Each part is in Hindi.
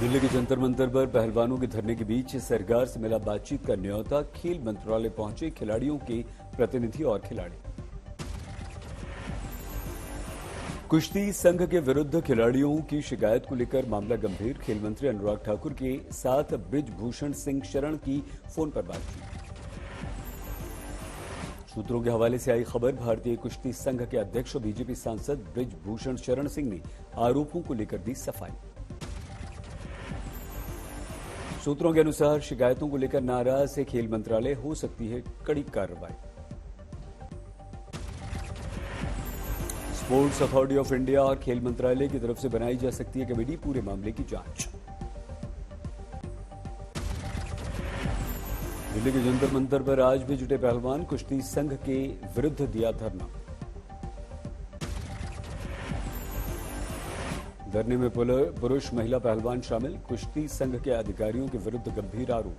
दिल्ली के जंतर मंतर पर पहलवानों के धरने के बीच सरकार से मिला बातचीत का न्योता। खेल मंत्रालय पहुंचे खिलाड़ियों के प्रतिनिधि और खिलाड़ी। कुश्ती संघ के विरुद्ध खिलाड़ियों की शिकायत को लेकर मामला गंभीर। खेल मंत्री अनुराग ठाकुर के साथ बृजभूषण सिंह शरण की फोन पर बातचीत। सूत्रों के हवाले से आई खबर, भारतीय कुश्ती संघ के अध्यक्ष और बीजेपी सांसद बृजभूषण शरण सिंह ने आरोपों को लेकर दी सफाई। सूत्रों के अनुसार शिकायतों को लेकर नाराज है खेल मंत्रालय, हो सकती है कड़ी कार्रवाई। स्पोर्ट्स अथॉरिटी ऑफ इंडिया और खेल मंत्रालय की तरफ से बनाई जा सकती है कमेटी, पूरे मामले की जांच। दिल्ली के जंतर मंतर पर आज भी जुटे पहलवान, कुश्ती संघ के विरुद्ध दिया धरना। धरने में पुरुष महिला पहलवान शामिल। कुश्ती संघ के अधिकारियों के विरुद्ध गंभीर आरोप।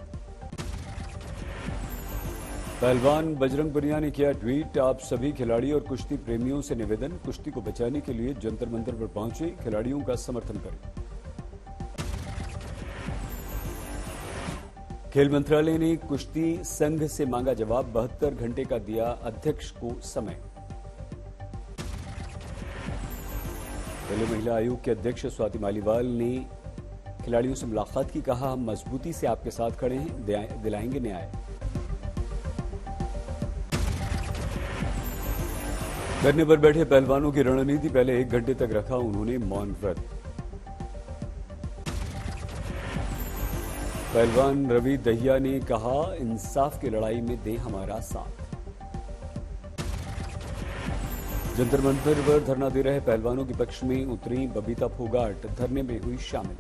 पहलवान बजरंग पुनिया ने किया ट्वीट, आप सभी खिलाड़ी और कुश्ती प्रेमियों से निवेदन, कुश्ती को बचाने के लिए जंतर मंतर पर पहुंचे खिलाड़ियों का समर्थन करें। खेल मंत्रालय ने कुश्ती संघ से मांगा जवाब, 72 घंटे का दिया अध्यक्ष को समय। दिल्ली महिला आयोग के अध्यक्ष स्वाति मालीवाल ने खिलाड़ियों से मुलाकात की, कहा हम मजबूती से आपके साथ खड़े हैं, दिलाएंगे न्याय। धरने पर बैठे पहलवानों की रणनीति, पहले 1 घंटे तक रखा उन्होंने मौन व्रत। पहलवान रवि दहिया ने कहा, इंसाफ की लड़ाई में दें हमारा साथ। जंतर मंतर पर धरना दे रहे पहलवानों के पक्ष में उतरी बबीता फोगाट, धरने में हुई शामिल।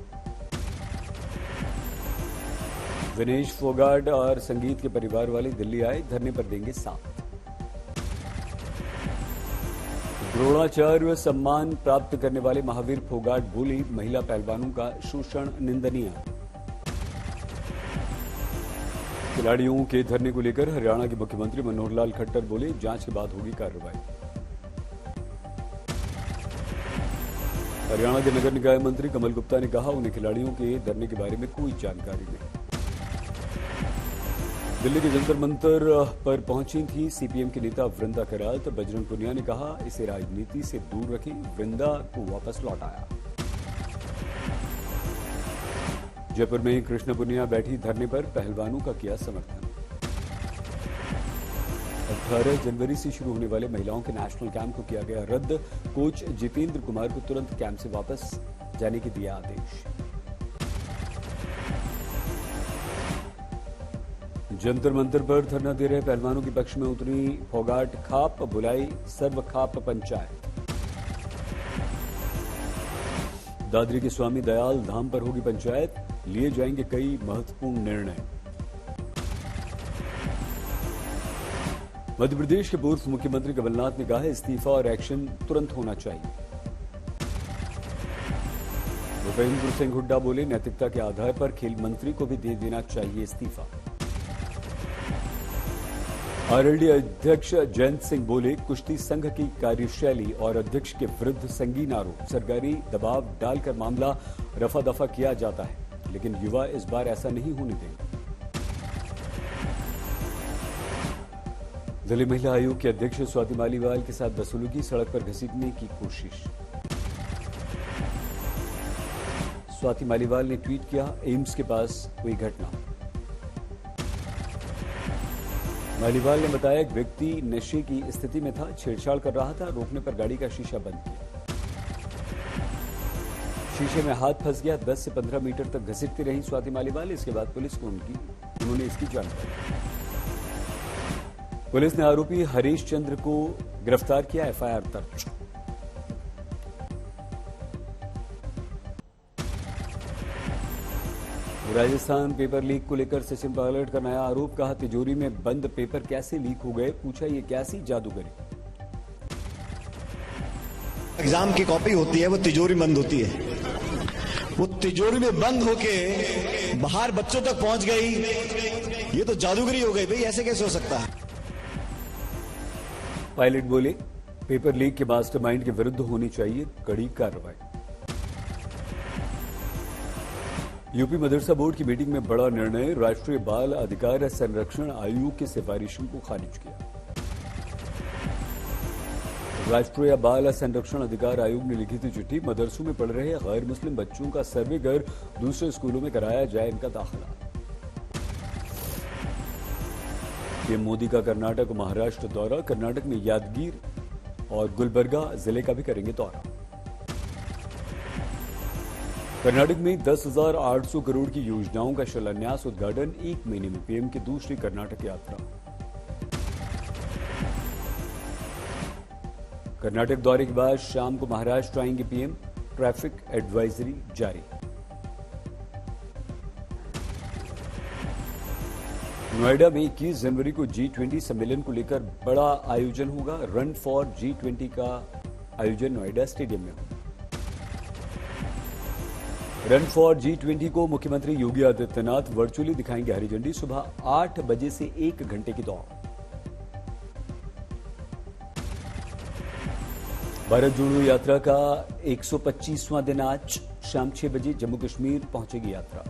विनेश फोगाट और संगीत के परिवार वाले दिल्ली आए, धरने पर देंगे साथ। द्रोणाचार्य सम्मान प्राप्त करने वाले महावीर फोगाट बोली, महिला पहलवानों का शोषण निंदनीय। खिलाड़ियों के धरने को लेकर हरियाणा के मुख्यमंत्री मनोहर लाल खट्टर बोले, जांच के बाद होगी कार्रवाई। हरियाणा के नगर निकाय मंत्री कमल गुप्ता ने कहा, उन्हें खिलाड़ियों के धरने के बारे में कोई जानकारी नहीं। दिल्ली के जंतर मंतर पर पहुंची थी सीपीएम की नेता वृंदा करात, बजरंग पुनिया ने कहा, इसे राजनीति से दूर रखें, वृंदा को वापस लौटाया। जयपुर में कृष्ण पुनिया बैठी धरने पर, पहलवानों का किया समर्थन। 18 जनवरी से शुरू होने वाले महिलाओं के नेशनल कैंप को किया गया रद्द। कोच जितेंद्र कुमार को तुरंत कैंप से वापस जाने के दिया आदेश। जंतर मंतर पर धरना दे रहे पहलवानों के पक्ष में उतरी फोगाट, खाप बुलाई सर्व खाप पंचायत। दादरी के स्वामी दयाल धाम पर होगी पंचायत, लिए जाएंगे कई महत्वपूर्ण निर्णय। मध्य प्रदेश के पूर्व मुख्यमंत्री कमलनाथ ने कहा है, इस्तीफा और एक्शन तुरंत होना चाहिए। भूपेंद्र सिंह हुड्डा बोले, नैतिकता के आधार पर खेल मंत्री को भी दे देना चाहिए इस्तीफा। आरएलडी अध्यक्ष जयंत सिंह बोले, कुश्ती संघ की कार्यशैली और अध्यक्ष के विरुद्ध संगीन आरोप, सरकारी दबाव डालकर मामला रफा दफा किया जाता है, लेकिन युवा इस बार ऐसा नहीं होने देंगे। दिल्ली महिला आयोग के अध्यक्ष स्वाति मालीवाल के साथ बदसलूकी, सड़क पर घसीटने की कोशिश। स्वाति मालीवाल ने ट्वीट किया, एम्स के पास हुई घटना। मालीवाल ने बताया, एक व्यक्ति नशे की स्थिति में था, छेड़छाड़ कर रहा था, रोकने पर गाड़ी का शीशा बंद किया। शीशे में हाथ फंस गया, 10 से 15 मीटर तक घसीटती रही स्वाति मालीवाल। इसके बाद पुलिस को उन्होंने इसकी जानकारी। पुलिस ने आरोपी हरीश चंद्र को गिरफ्तार किया, एफआईआर दर्ज। राजस्थान पेपर लीक को लेकर सचिन पायलट का नया आरोप, कहा तिजोरी में बंद पेपर कैसे लीक हो गए, पूछा ये कैसी जादूगरी। एग्जाम की कॉपी होती है, वो तिजोरी बंद होती है, वो तिजोरी में बंद होके बाहर बच्चों तक पहुंच गई, ये तो जादूगरी हो गई भाई, ऐसे कैसे हो सकता है। पायलट बोले, पेपर लीक के मास्टरमाइंड के विरुद्ध होनी चाहिए कड़ी कार्रवाई। यूपी मदरसा बोर्ड की मीटिंग में बड़ा निर्णय, राष्ट्रीय बाल अधिकार संरक्षण आयोग की सिफारिशों को खारिज किया। राष्ट्रीय बाल संरक्षण अधिकार आयोग ने लिखी थी चिट्ठी, मदरसों में पढ़ रहे गैर मुस्लिम बच्चों का सर्वे कर दूसरे स्कूलों में कराया जाए इनका दाखिला। पीएम मोदी का कर्नाटक और महाराष्ट्र दौरा, कर्नाटक में यादगीर और गुलबर्गा जिले का भी करेंगे दौरा। कर्नाटक में 10,800 करोड़ की योजनाओं का शिलान्यास उद्घाटन, 1 महीने में पीएम की दूसरी कर्नाटक यात्रा। कर्नाटक दौरे के बाद शाम को महाराष्ट्र आएंगे पीएम, ट्रैफिक एडवाइजरी जारी। नोएडा में 21 जनवरी को G20 सम्मेलन को लेकर बड़ा आयोजन होगा, रन फॉर G20 का आयोजन नोएडा स्टेडियम में होगा। रन फॉर G20 को मुख्यमंत्री योगी आदित्यनाथ वर्चुअली दिखाएंगे हरी झंडी, सुबह 8 बजे से 1 घंटे की दौड़। भारत जोड़ो यात्रा का 125वां दिन आज, शाम 6 बजे जम्मू कश्मीर पहुंचेगी यात्रा।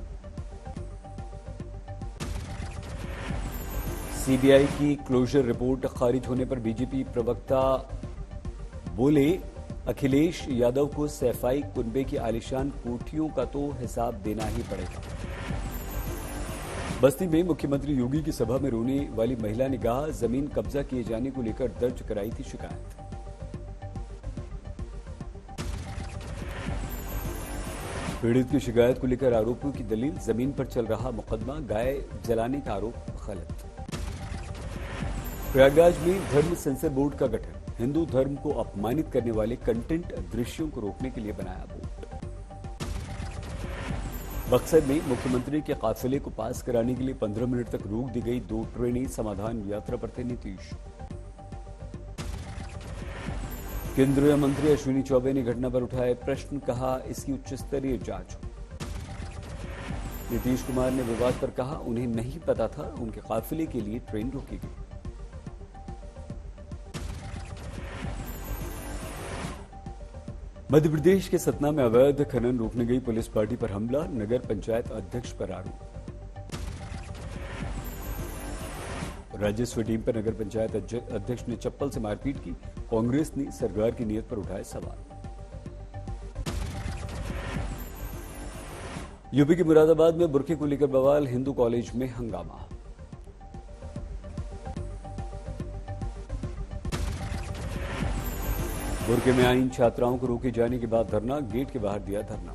सीबीआई की क्लोजर रिपोर्ट खारिज होने पर बीजेपी प्रवक्ता बोले, अखिलेश यादव को सैफई कुनबे की आलीशान कोठियों का तो हिसाब देना ही पड़ेगा। बस्ती में मुख्यमंत्री योगी की सभा में रोने वाली महिला ने कहा, जमीन कब्जा किए जाने को लेकर दर्ज कराई थी शिकायत। पीड़ित की शिकायत को लेकर आरोपियों की दलील, जमीन पर चल रहा मुकदमा, गाय जलाने का आरोप गलत। प्रयागराज में धर्म सेंसर बोर्ड का गठन, हिंदू धर्म को अपमानित करने वाले कंटेंट दृश्यों को रोकने के लिए बनाया बोर्ड। बक्सर में मुख्यमंत्री के काफिले को पास कराने के लिए 15 मिनट तक रोक दी गई, 2 ट्रेनें समाधान यात्रा पर थे नीतीश। केंद्रीय मंत्री अश्विनी चौबे ने घटना पर उठाए प्रश्न, कहा इसकी उच्च स्तरीय जांच हो। नीतीश कुमार ने विवाद पर कहा, उन्हें नहीं पता था उनके काफिले के लिए ट्रेन रोकी गई। मध्य प्रदेश के सतना में अवैध खनन रोकने गई पुलिस पार्टी पर हमला, नगर पंचायत अध्यक्ष पर आरोप। राजस्व टीम पर नगर पंचायत अध्यक्ष ने चप्पल से मारपीट की, कांग्रेस ने सरकार की नीयत पर उठाए सवाल। यूपी के मुरादाबाद में बुर्के को लेकर बवाल, हिंदू कॉलेज में हंगामा। बुर्के में आई छात्राओं को रोके जाने के बाद धरना, गेट के बाहर दिया धरना।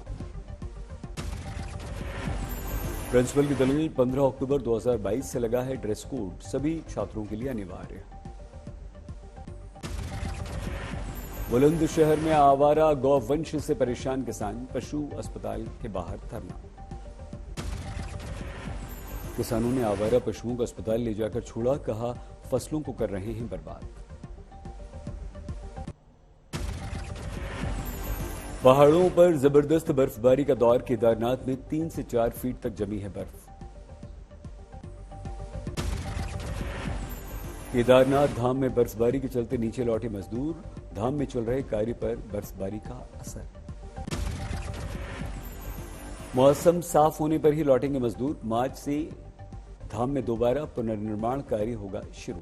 प्रिंसिपल की दलील, 15 अक्टूबर 2022 से लगा है ड्रेस कोड, सभी छात्रों के लिए अनिवार्य। बुलंदशहर में आवारा गौवंश से परेशान किसान, पशु अस्पताल के बाहर धरना। किसानों ने आवारा पशुओं को अस्पताल ले जाकर छोड़ा, कहा फसलों को कर रहे हैं बर्बाद। पहाड़ों पर जबरदस्त बर्फबारी का दौर, केदारनाथ में 3 से 4 फीट तक जमी है बर्फ। केदारनाथ धाम में बर्फबारी के चलते नीचे लौटे मजदूर, धाम में चल रहे कार्य पर बर्फबारी का असर। मौसम साफ होने पर ही लौटेंगे मजदूर, मार्च से धाम में दोबारा पुनर्निर्माण कार्य होगा शुरू।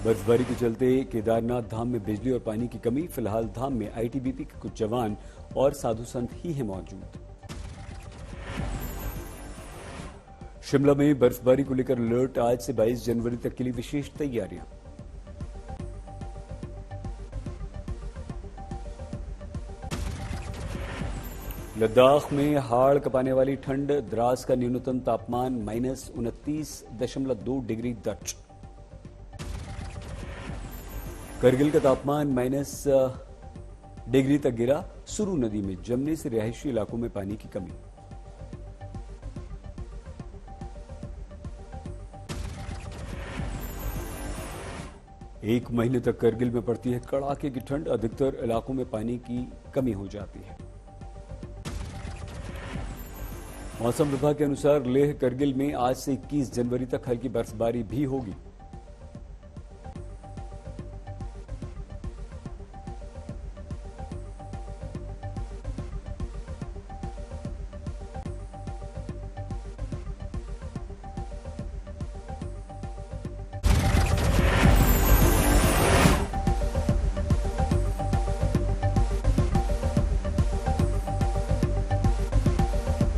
बर्फबारी के चलते केदारनाथ धाम में बिजली और पानी की कमी, फिलहाल धाम में आईटीबीपी के कुछ जवान और साधु संत ही हैं मौजूद। शिमला में बर्फबारी को लेकर अलर्ट, आज से 22 जनवरी तक के लिए विशेष तैयारियां। लद्दाख में हाड़ कपाने वाली ठंड, द्रास का न्यूनतम तापमान -29.2 डिग्री दर्ज। करगिल का तापमान -डिग्री तक गिरा, सुरू नदी में जमने से रिहायशी इलाकों में पानी की कमी। एक महीने तक करगिल में पड़ती है कड़ाके की ठंड, अधिकतर इलाकों में पानी की कमी हो जाती है। मौसम विभाग के अनुसार लेह करगिल में आज से 21 जनवरी तक हल्की बर्फबारी भी होगी।